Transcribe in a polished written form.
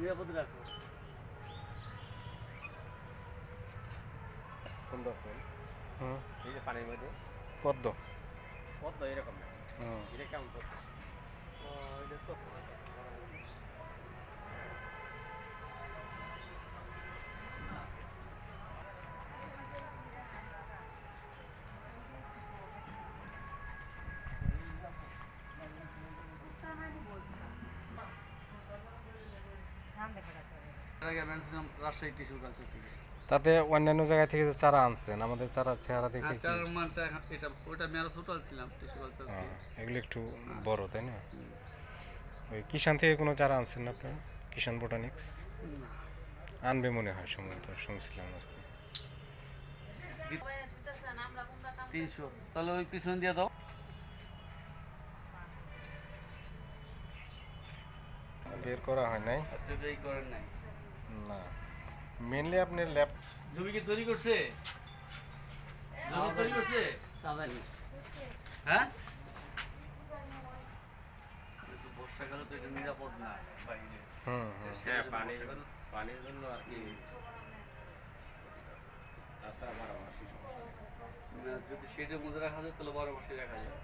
নিরাপদে রাখো। সুন্দর ফুল। এই যে পানির মধ্যে পদ্ম। পদ্ম এরকম না, এটা কেমন পদ্ম? এটা তো রাজশাহী টিস্যু কালচার থেকে। তাতে অন্যান্য জায়গা থেকে যে চারা আনছেন, আমাদের চারার চেহারা দেখে কি চার মানটা এটা ওটা মেয়ার টোটাল ছিলাম টিস্যু কালচার থেকে। এগুলো একটু বড়, তাই না? ওই কিষান থেকে কোনো চারা আনছেন না আপনারা? কিষান বোটানিক্স আনবে মনে হয়, সম্ভবত শুনছিলাম আর কি। 300 তাহলে ওই পিছন দিয়ে দাও। বের করা হয় নাই এই করেন নাই না, মেনলি আপনার ল্যাব জমি কি তৈরি করছে? জমি তৈরি করছে তা জানি। হ্যাঁ, বর্ষাকালে তো এটা নিরাপদ না বাইরে। হ্যাঁ, পানির জন্য আর কি। তাছাড়া 12 মাসই সমস্যা। যদি শেডের মধ্যে রাখা যায় তাহলে 12 মাসই রাখা যায়।